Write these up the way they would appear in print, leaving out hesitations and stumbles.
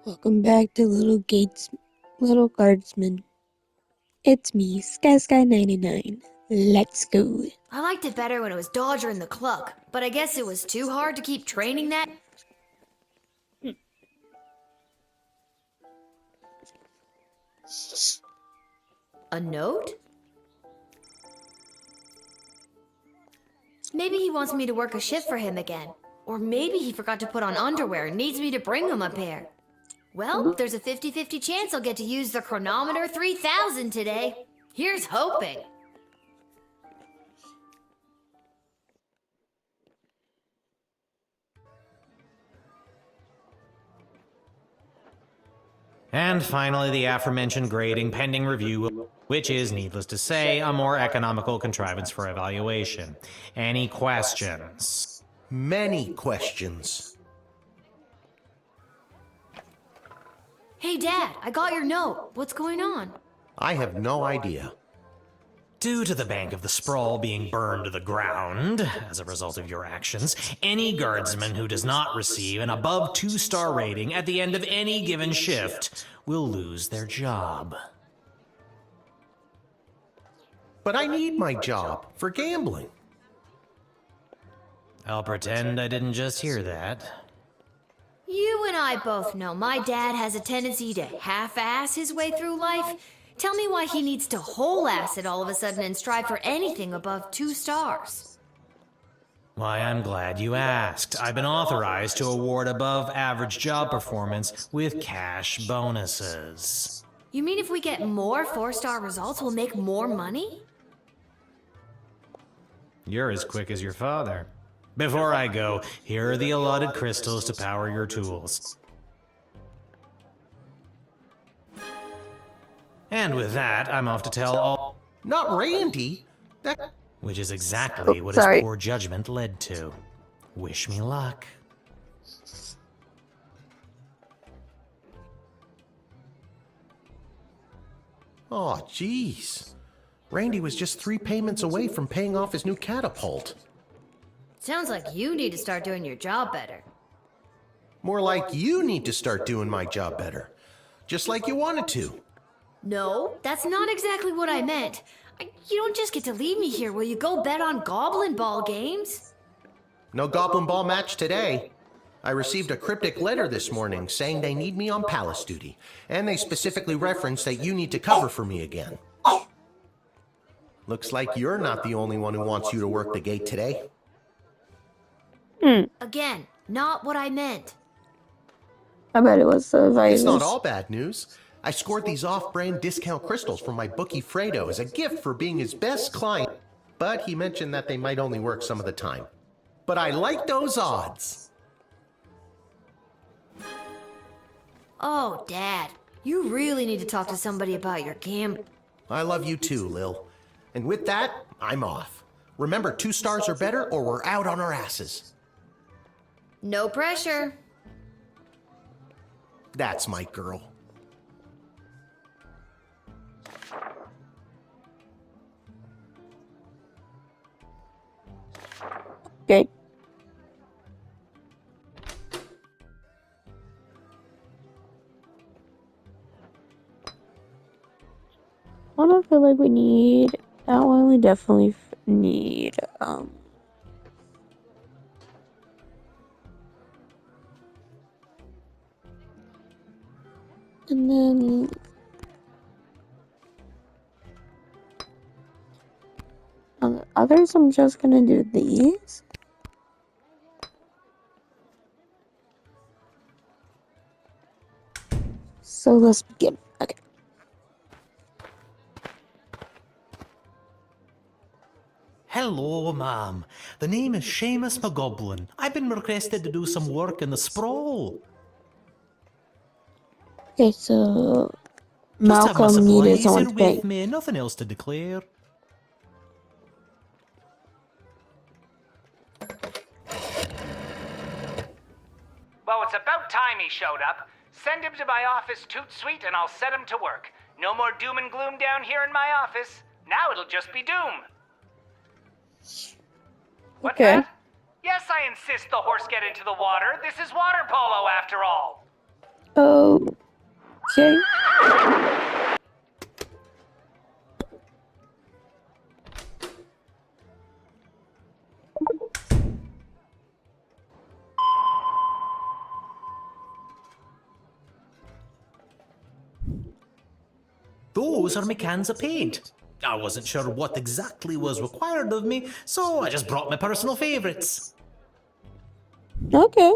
Welcome back to Little Guardsman. It's me, Sky99. Let's go. I liked it better when it was Dodger and the Cluck, but I guess it was too hard to keep training that. A note? Maybe he wants me to work a shift for him again. Or maybe he forgot to put on underwear and needs me to bring him a pair. Well, there's a 50-50 chance I'll get to use the Chronometer 3000 today. Here's hoping. And finally, the aforementioned grading pending review, which is, needless to say, a more economical contrivance for evaluation. Any questions? Many questions. Hey, Dad, I got your note. What's going on? I have no idea. Due to the Bank of the Sprawl being burned to the ground as a result of your actions, any guardsman who does not receive an above 2-star rating at the end of any given shift will lose their job. But I need my job for gambling. I'll pretend I didn't just hear that. You and I both know my dad has a tendency to half-ass his way through life. Tell me why he needs to whole-ass it all of a sudden and strive for anything above 2 stars. Why, I'm glad you asked. I've been authorized to award above-average job performance with cash bonuses. You mean if we get more 4-star results, we'll make more money? You're as quick as your father. Before I go, here are the allotted crystals to power your tools. And with that, I'm off to tell all... Not Randy. Which is exactly what sorry. his poor judgment led to. Wish me luck. Oh, jeez. Randy was just 3 payments away from paying off his new catapult. Sounds like you need to start doing your job better. More like you need to start doing my job better. Just like you wanted to. No, that's not exactly what I meant. You don't just get to leave me here. Will you go bet on Goblin Ball games? No Goblin Ball match today. I received a cryptic letter this morning saying they need me on palace duty, and they specifically referenced that you need to cover for me again. Looks like you're not the only one who wants you to work the gate today. Again, not what I meant. I bet it was the advisors. It's not all bad news. I scored these off-brand discount crystals from my bookie Fredo as a gift for being his best client, but he mentioned that they might only work some of the time. But I like those odds. Oh, Dad, you really need to talk to somebody about your gambling. I love you too, Lil. And with that, I'm off. Remember, 2 stars or better, or we're out on our asses. No pressure. That's my girl. Okay. I don't feel like we need that one. We definitely need and then on the others, I'm just gonna do these. So let's begin. Okay. Hello, ma'am. The name is Seamus McGoblin. I've been requested to do some work in the sprawl. Okay, so Just have my Malcolm needed supplies someone here to pay. with me, nothing else to declare. Well, it's about time he showed up. Send him to my office toot suite and I'll set him to work. No more doom and gloom down here in my office. Now it'll just be doom. What's Okay. that? Yes, I insist the horse get into the water. This is water polo after all. Okay. Those are my cans of paint. I wasn't sure what exactly was required of me, so I just brought my personal favorites. Okay.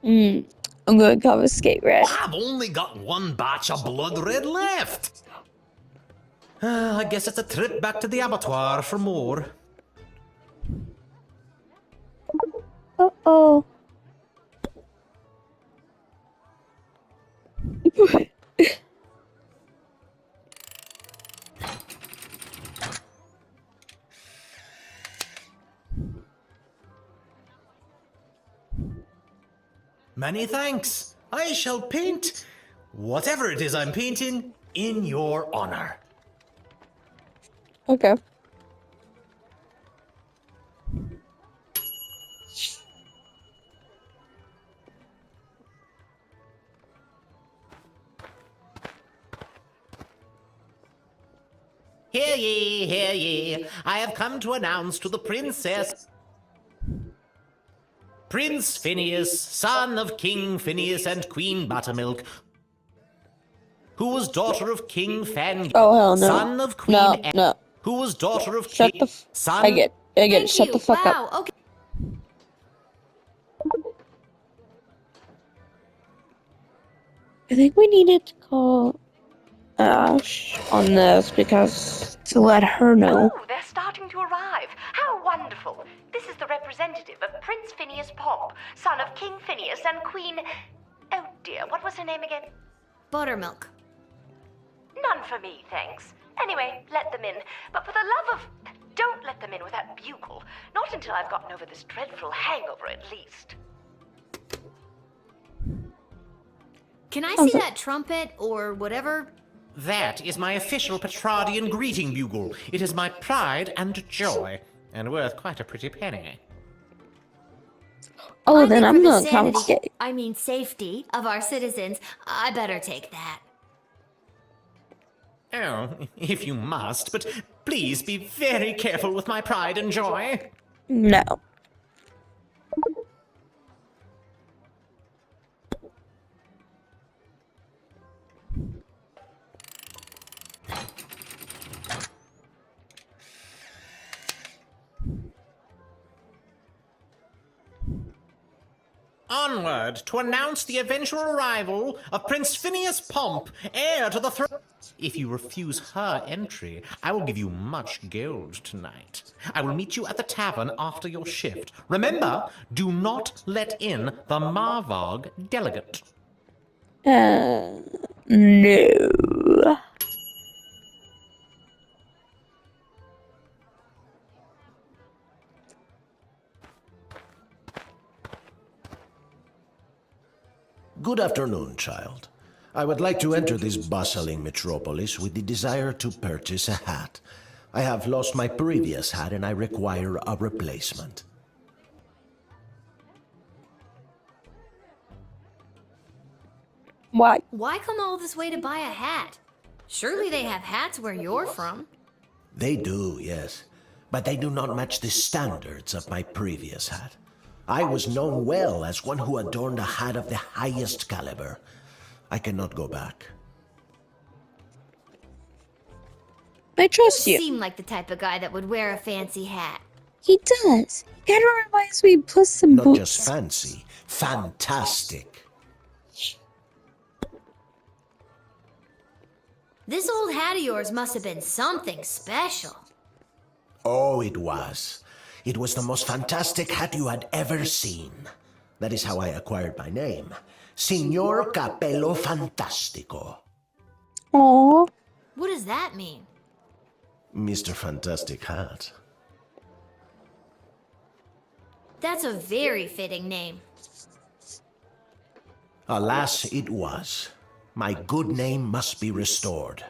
I'm gonna confiscate red. I've only got one batch of blood red left. I guess it's a trip back to the abattoir for more. Uh-oh. Many thanks. I shall paint whatever it is I'm painting in your honor. Okay. Hear ye, I have come to announce to the princess. Prince Phineas, son of King Phineas and Queen Buttermilk, who was daughter of King Fan, Oh, hell no. son of Queen No, Anne, no. who was daughter of Shut King, the son. I get it. Thank Shut you. the fuck wow. up. Okay. I think we needed to call Ash on this because to let her know. Oh, they're starting to arrive. How wonderful. This is the representative of Prince Phineas Pomp, son of King Phineas and Queen... Oh dear, what was her name again? Buttermilk. None for me, thanks. Anyway, let them in. But for the love of... Don't let them in with that bugle. Not until I've gotten over this dreadful hangover, at least. Can I see that trumpet or whatever? That is my official Petrardian greeting bugle. It is my pride and joy, and worth quite a pretty penny. Oh, I then think I'm for the gonna sanity, confiscate. I mean safety of our citizens, I better take that. Oh, if you must, but please be very careful with my pride and joy. No. Onward to announce the eventual arrival of Prince Phineas Pomp, heir to the throne. If you refuse her entry, I will give you much gold tonight. I will meet you at the tavern after your shift. Remember, do not let in the Marvog delegate. No. Good afternoon, child. I would like to enter this bustling metropolis with the desire to purchase a hat. I have lost my previous hat and I require a replacement. Why? Why come all this way to buy a hat? Surely they have hats where you're from. They do, yes, but they do not match the standards of my previous hat. I was known well as one who adorned a hat of the highest caliber. I cannot go back. I trust you. Seem like the type of guy that would wear a fancy hat. He does. He kind of reminds me plus some Not boots. just fancy, fantastic. This old hat of yours must have been something special. Oh, it was. It was the most fantastic hat you had ever seen. That is how I acquired my name. Signor Capello Fantastico. Aww. What does that mean? Mr. Fantastic Hat. That's a very fitting name. Alas, it was. My good name must be restored.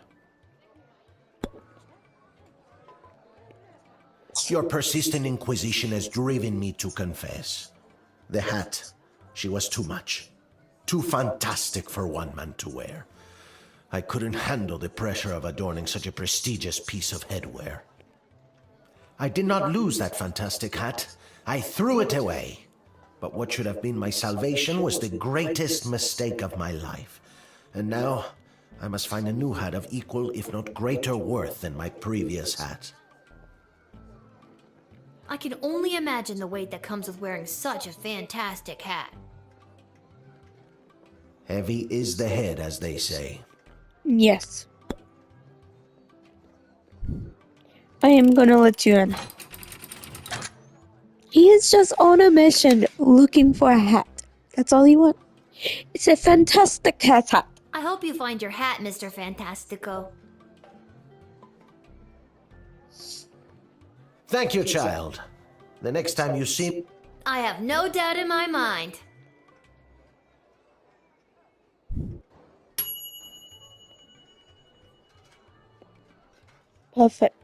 Your persistent inquisition has driven me to confess. The hat, she was too much. Too fantastic for one man to wear. I couldn't handle the pressure of adorning such a prestigious piece of headwear. I did not lose that fantastic hat. I threw it away. But what should have been my salvation was the greatest mistake of my life. And now, I must find a new hat of equal, if not greater worth than my previous hat. I can only imagine the weight that comes with wearing such a fantastic hat. Heavy is the head, as they say. Yes. I am gonna let you in. He is just on a mission looking for a hat. That's all he wants. It's a fantastic hat. I hope you find your hat, Mr. Fantastico. Thank you, child. The next time you see... I have no doubt in my mind. Perfect.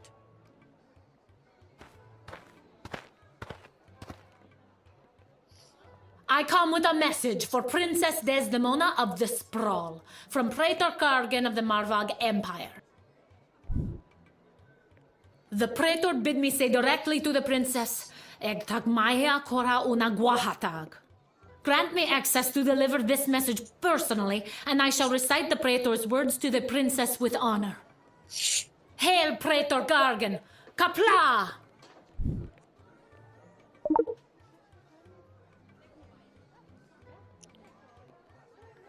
I come with a message for Princess Desdemona of the Sprawl, from Praetor Kargan of the Marvog Empire. The Praetor bid me say directly to the Princess, Egtag Maya Kora una Guahatag. Grant me access to deliver this message personally, and I shall recite the Praetor's words to the Princess with honor. Hail, Praetor Kargan! Kapla!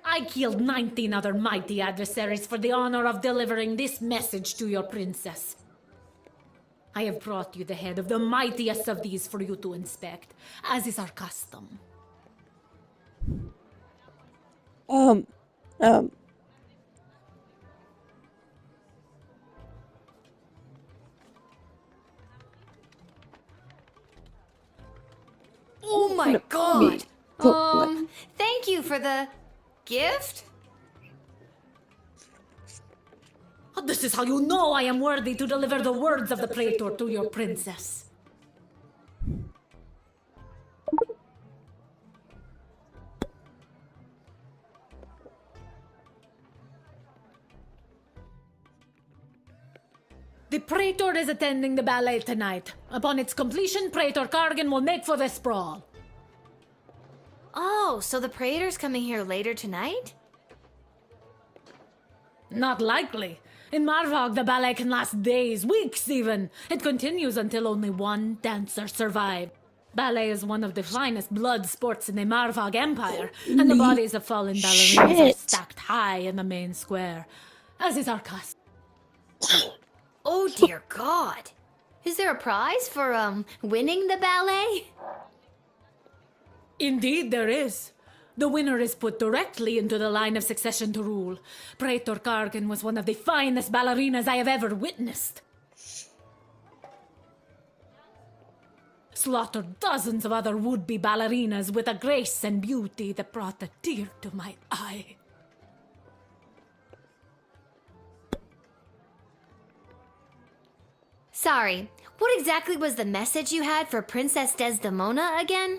I killed 19 other mighty adversaries for the honor of delivering this message to your princess. I have brought you the head of the mightiest of these for you to inspect, as is our custom. Oh my god! Thank you for the gift? This is how you know I am worthy to deliver the words of the Praetor to your princess. The Praetor is attending the ballet tonight. Upon its completion, Praetor Kargan will make for the sprawl. Oh, so the Praetor's coming here later tonight? Not likely. In Marvog, the ballet can last days, weeks even. It continues until only one dancer survives. Ballet is one of the finest blood sports in the Marvog Empire, and the bodies of fallen ballerinas are stacked high in the main square, as is our custom. Oh dear god. Is there a prize for, winning the ballet? Indeed there is. The winner is put directly into the line of succession to rule. Praetor Kargan was one of the finest ballerinas I have ever witnessed. Slaughtered dozens of other would-be ballerinas with a grace and beauty that brought a tear to my eye. Sorry, what exactly was the message you had for Princess Desdemona again?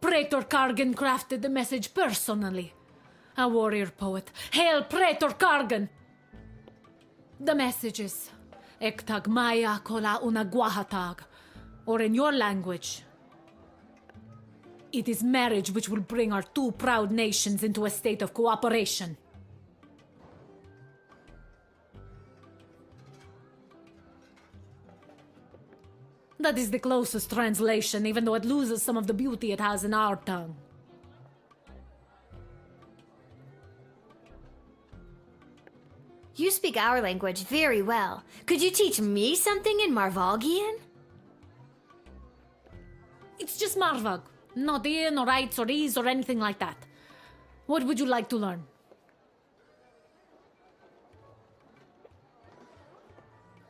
Praetor Kargan crafted the message personally. A warrior poet. Hail Praetor Kargan! The message is Ektag Maya Kola una Guahatag, or in your language, it is marriage which will bring our two proud nations into a state of cooperation. That is the closest translation, even though it loses some of the beauty it has in our tongue. You speak our language very well. Could you teach me something in Marvogian? It's just Marvog. Not in or rights or ease or anything like that. What would you like to learn?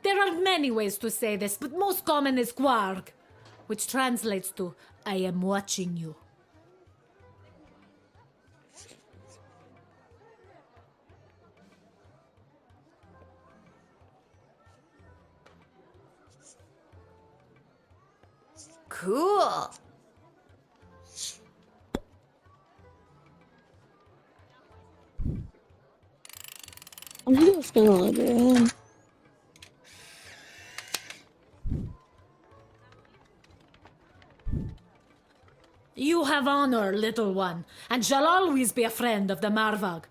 There are many ways to say this, but most common is Kwarg, which translates to, I am watching you. Cool. I'm just gonna let it in. You have honor, little one, and shall always be a friend of the Marvag.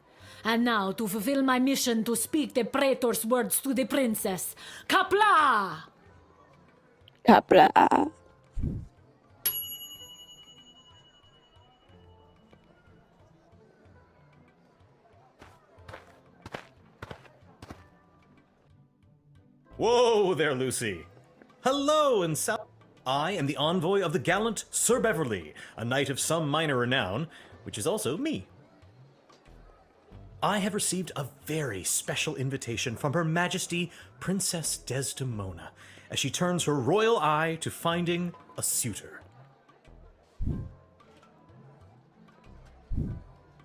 And now, to fulfill my mission to speak the praetor's words to the princess. Kapla! Kapla. Whoa there, Lucy. Hello, and I am the envoy of the gallant Sir Beverly, a knight of some minor renown, which is also me. I have received a very special invitation from Her Majesty Princess Desdemona, as she turns her royal eye to finding a suitor.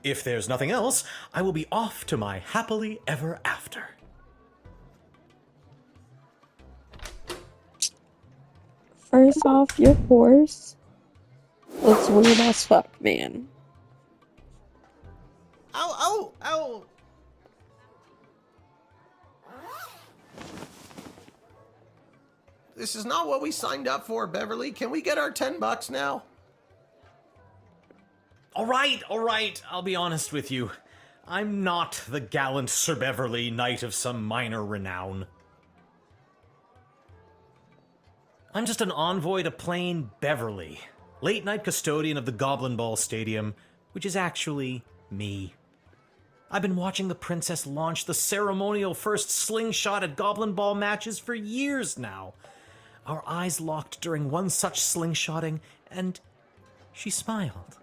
If there's nothing else, I will be off to my happily ever after. First off, your horse looks weird as fuck, man. Ow, ow, ow! This is not what we signed up for, Beverly. Can we get our $10 now? All right, I'll be honest with you. I'm not the gallant Sir Beverly, knight of some minor renown. I'm just an envoy to plain Beverly, late-night custodian of the Goblin Ball Stadium, which is actually me. I've been watching the princess launch the ceremonial first slingshot at Goblin Ball matches for years now. Our eyes locked during one such slingshotting, and she smiled.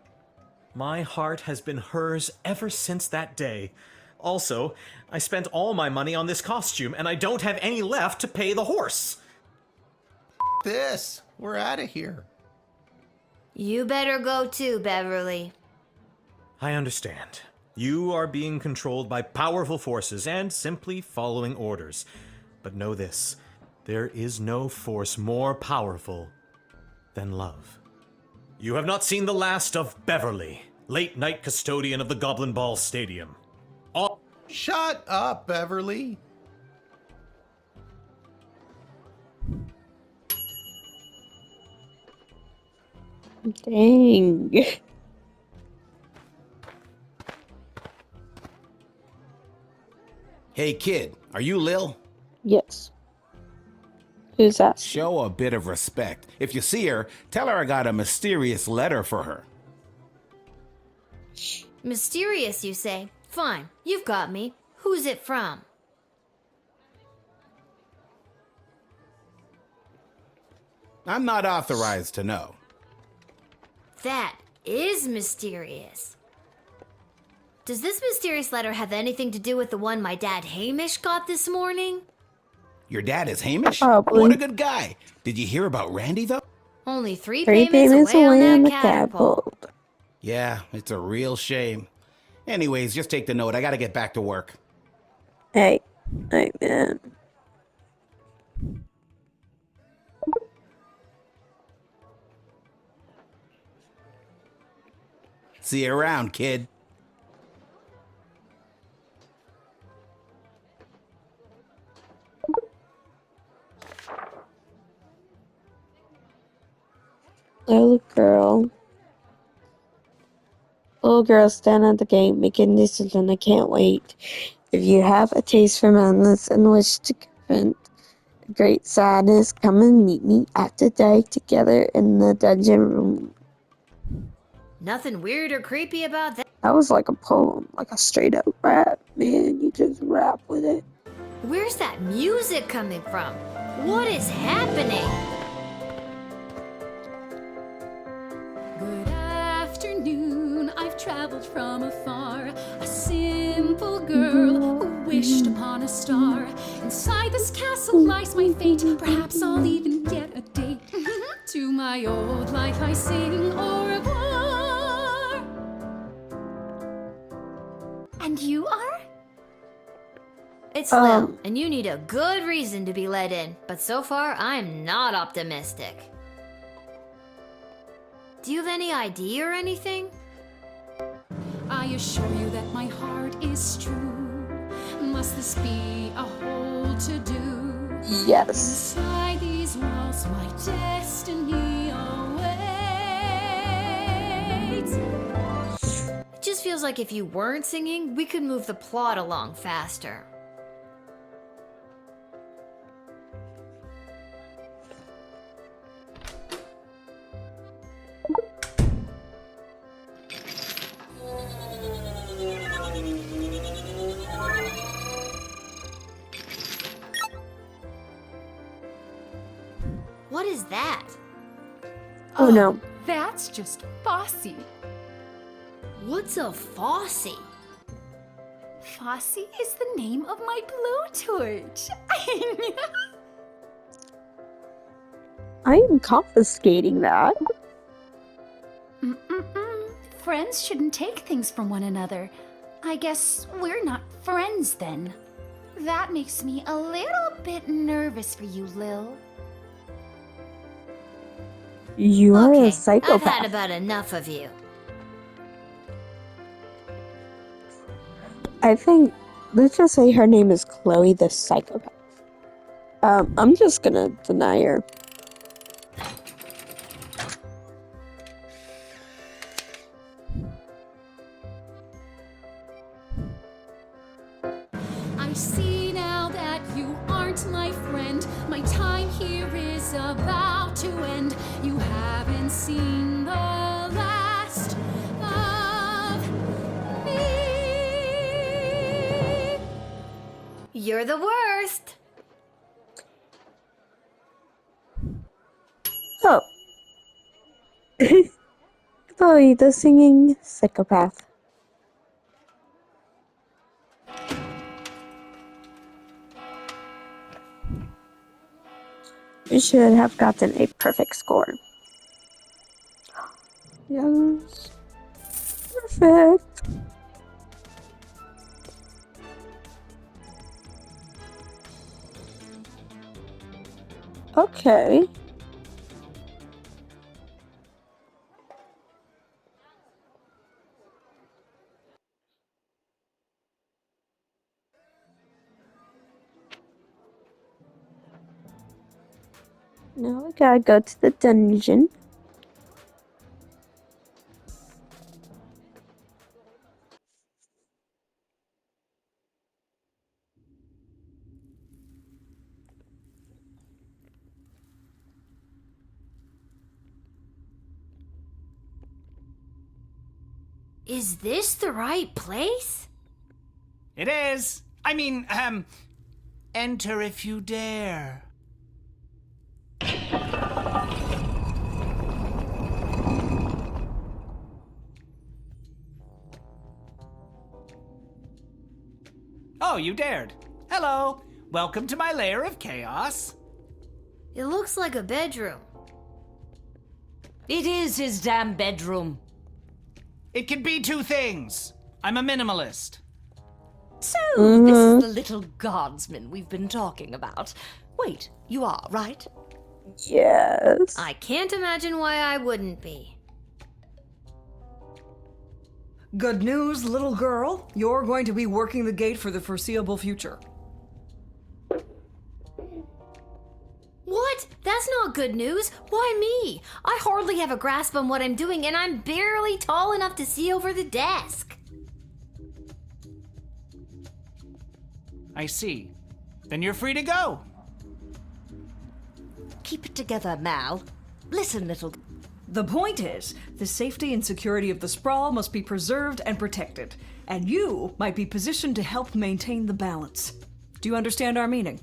My heart has been hers ever since that day. Also, I spent all my money on this costume, and I don't have any left to pay the horse. This. We're out of here. You better go too, Beverly. I understand. You are being controlled by powerful forces and simply following orders. But know this, there is no force more powerful than love. You have not seen the last of Beverly, late-night custodian of the Goblin Ball Stadium. Shut up, Beverly. Dang. Hey kid, are you Lil? Yes. Who's that? Show a bit of respect. If you see her, tell her I got a mysterious letter for her. Mysterious, you say? Fine, you've got me. Who's it from? I'm not authorized to know. That is mysterious. Does this mysterious letter have anything to do with the one my dad Hamish got this morning? Your dad is Hamish? Probably. What a good guy. Did you hear about Randy, though? Only three Three payments away on on the that catapult. Yeah, it's a real shame. Anyways, just take the note. I gotta get back to work. Hey, man. See you around, kid. Little girl standing at the gate making a decision. I can't wait. If you have a taste for madness and wish to confront great sadness, come and meet me after dark together in the dungeon room. Nothing weird or creepy about that. That was like a poem, like a straight up rap, man. You just rap with it. Where's that music coming from? What is happening? Good afternoon, I've traveled from afar. A simple girl who wished upon a star. Inside this castle lies my fate. Perhaps I'll even get a date. To my old life I sing au revoir. And you are? It's Lil, and you need a good reason to be let in. But so far, I'm not optimistic. Do you have any ID or anything? I assure you that my heart is true. Must this be a whole to-do? Yes. Inside these walls, my destiny awaits. It just feels like if you weren't singing, we could move the plot along faster. What is that? Oh no. That's just Fossy. What's a Fossy? Fossy is the name of my blowtorch. I am confiscating that. Friends shouldn't take things from one another. I guess we're not friends then. That makes me a little bit nervous for you, Lil. You are Okay, a psychopath. I've had about enough of you. I think, let's just say her name is Chloe the psychopath. I'm just gonna deny her. I see now that you aren't my friend. My time here is about to end. You haven't seen the last of me. You're the worst. Oh. Chloe the singing psychopath. You should have gotten a perfect score. Yes. Perfect. Okay. Now we gotta go to the dungeon. Is this the right place? It is. I mean, enter if you dare. Oh, you dared. Hello. Welcome to my lair of chaos. It looks like a bedroom. It is his damn bedroom. It can be two things. I'm a minimalist. So, this is the little guardsman we've been talking about. Wait, you are, right? Yes. I can't imagine why I wouldn't be. Good news, little girl. You're going to be working the gate for the foreseeable future. What? That's not good news. Why me? I hardly have a grasp on what I'm doing, and I'm barely tall enough to see over the desk. I see. Then you're free to go. Keep it together, Mal. Listen, little... The point is, the safety and security of the sprawl must be preserved and protected, and you might be positioned to help maintain the balance. Do you understand our meaning?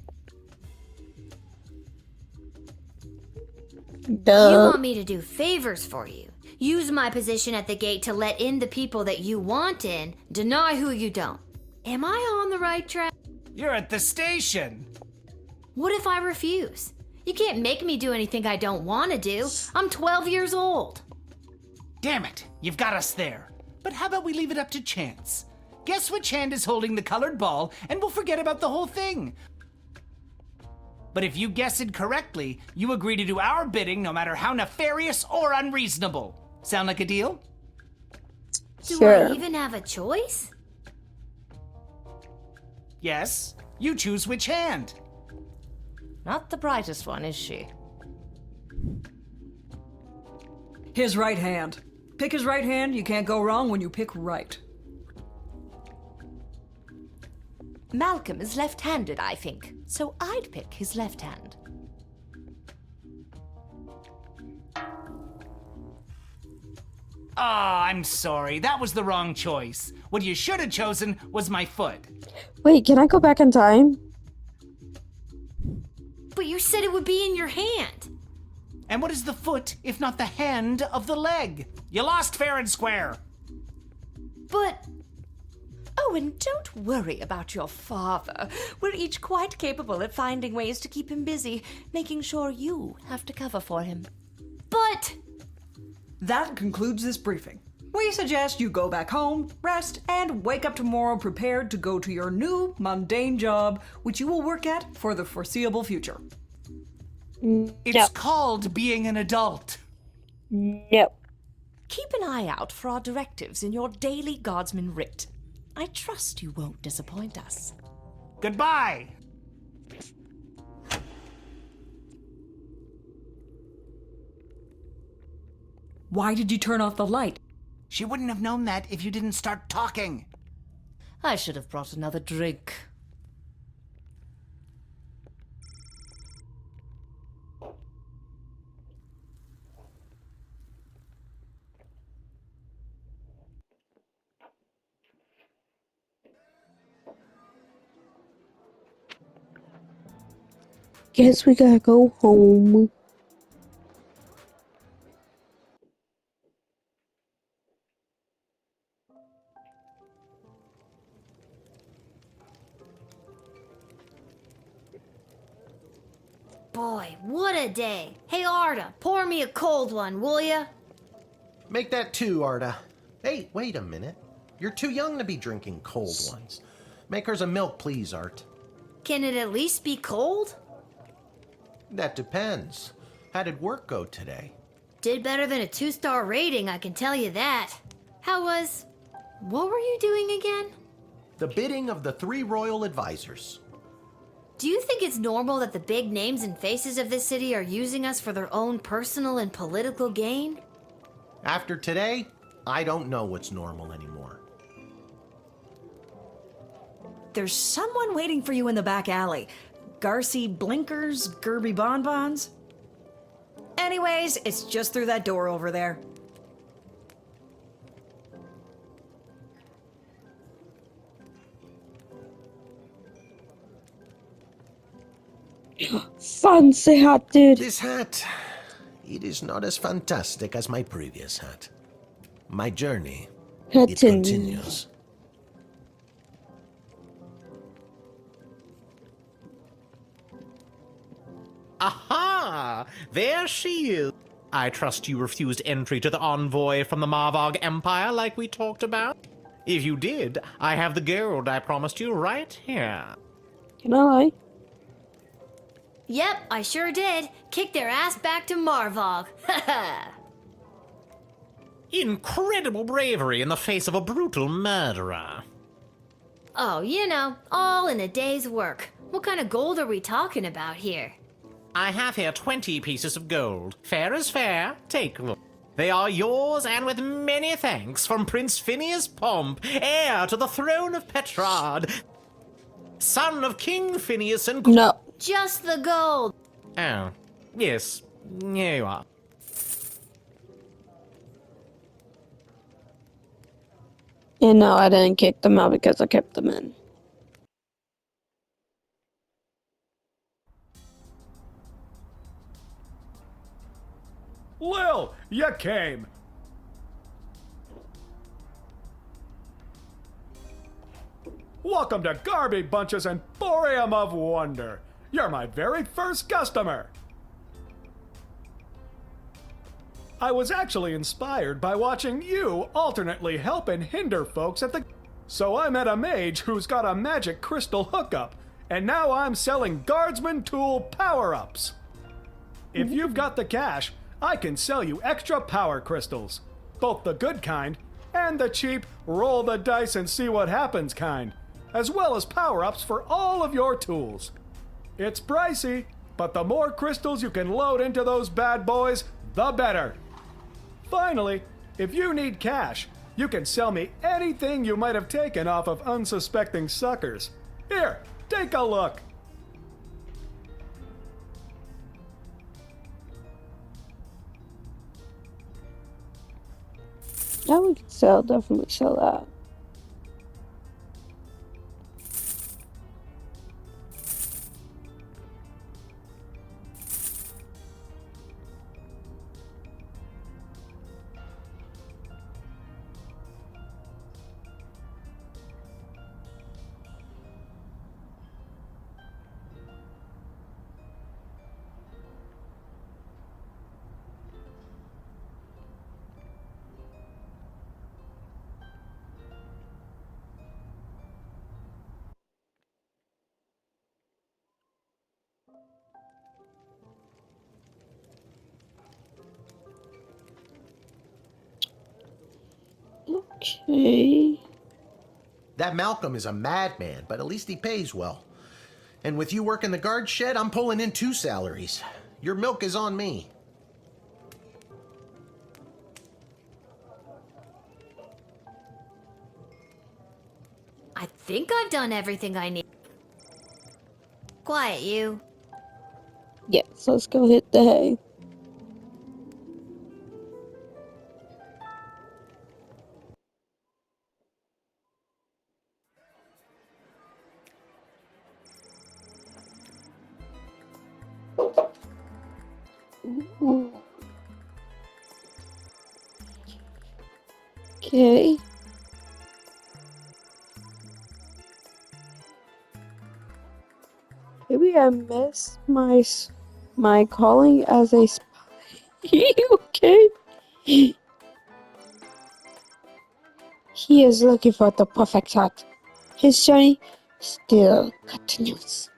Duh. You want me to do favors for you. Use my position at the gate to let in the people that you want in, deny who you don't. Am I on the right track? You're at the station. What if I refuse? You can't make me do anything I don't want to do. I'm 12 years old. Damn it, you've got us there. But how about we leave it up to chance? Guess which hand is holding the colored ball, and we'll forget about the whole thing. But if you guess it correctly, you agree to do our bidding no matter how nefarious or unreasonable. Sound like a deal? Do Sure. I even have a choice? Yes. You choose which hand. Not the brightest one, is she? His right hand. Pick his right hand. You can't go wrong when you pick right. Malcolm is left-handed, I think, so I'd pick his left hand. Ah, I'm sorry. That was the wrong choice. What you should have chosen was my foot. Wait, can I go back in time? But you said it would be in your hand. And what is the foot if not the hand of the leg? You lost fair and square. But Oh, and don't worry about your father. We're each quite capable at finding ways to keep him busy, making sure you have to cover for him. But That concludes this briefing. We suggest you go back home, rest, and wake up tomorrow prepared to go to your new mundane job, which you will work at for the foreseeable future. It's called being an adult. Nope. Keep an eye out for our directives in your daily Guardsman writ. I trust you won't disappoint us. Goodbye. Why did you turn off the light? She wouldn't have known that if you didn't start talking. I should have brought another drink. Guess we gotta go home. boy, what a day. Hey, Arda, pour me a cold one, will ya? Make that 2, Arda. Hey, wait a minute. You're too young to be drinking cold ones. Make hers a milk, please, Art. Can it at least be cold? That depends. How did work go today? Did better than a 2-star rating, I can tell you that. What were you doing again? The bidding of the 3 royal advisors. Do you think it's normal that the big names and faces of this city are using us for their own personal and political gain? After today, I don't know what's normal anymore. There's someone waiting for you in the back alley. Garcy Blinkers, Gerby Bonbons. Anyways, it's just through that door over there. Fancy hat, dude. This hat, it is not as fantastic as my previous hat. My journey, it continues. Aha! There she is. I trust you refused entry to the envoy from the Marvog Empire like we talked about? If you did, I have the gold I promised you right here. Can I? Yep, I sure did. Kick their ass back to Marvog. Incredible bravery in the face of a brutal murderer. Oh, all in a day's work. What kind of gold are we talking about here? I have here 20 pieces of gold. Fair is fair. Take them. They are yours, and with many thanks from Prince Phineas Pomp, heir to the throne of Petrard, son of King Phineas and... No. Just the gold. Oh, yes. Here you are. And no, I didn't kick them out because I kept them in. Lil, you came. Welcome to Garby Bunch's Emporium of Wonder. You're my very first customer. I was actually inspired by watching you alternately help and hinder folks at the... So I met a mage who's got a magic crystal hookup, and now I'm selling Guardsman tool power-ups. If you've got the cash, I can sell you extra power crystals. both the good kind and the cheap roll the dice and see what happens kind, as well as power-ups for all of your tools. It's pricey, but the more crystals you can load into those bad boys, the better. Finally, if you need cash, you can sell me anything you might have taken off of unsuspecting suckers. Here, take a look. Yeah, we could definitely sell that. Okay. That Malcolm is a madman, but at least he pays well. And with you working the guard shed, I'm pulling in 2 salaries. Your milk is on me. I think I've done everything I need. Quiet, you. Yes, let's go hit the hay. Ooh. Okay. Maybe I missed my calling as a spy. Okay. He is looking for the perfect shot. His journey still continues.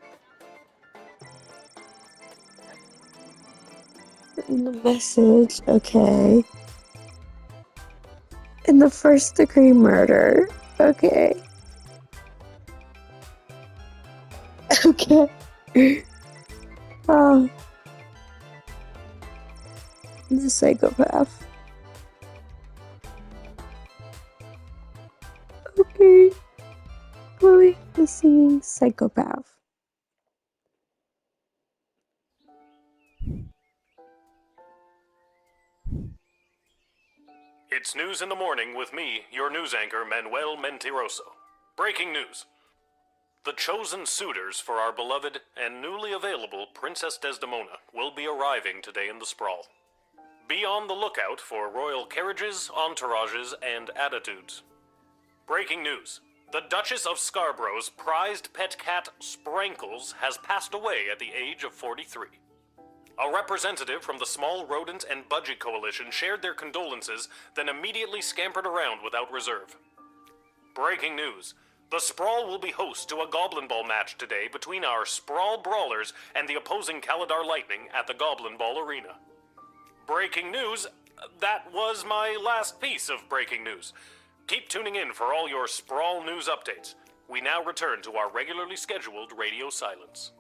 In the message, okay. In the first degree murder, okay. Okay. Oh. The psychopath. Okay. Chloe, the singing psychopath. It's news in the morning with me, your news anchor, Manuel Mentiroso. Breaking news. The chosen suitors for our beloved and newly available Princess Desdemona will be arriving today in the Sprawl. Be on the lookout for royal carriages, entourages, and attitudes. Breaking news. The Duchess of Scarborough's prized pet cat, Sprankles, has passed away at the age of 43. A representative from the Small Rodent and Budgie Coalition shared their condolences, then immediately scampered around without reserve. Breaking news. The Sprawl will be host to a Goblin Ball match today between our Sprawl Brawlers and the opposing Caladar Lightning at the Goblin Ball Arena. Breaking news. That was my last piece of breaking news. Keep tuning in for all your Sprawl news updates. We now return to our regularly scheduled radio silence.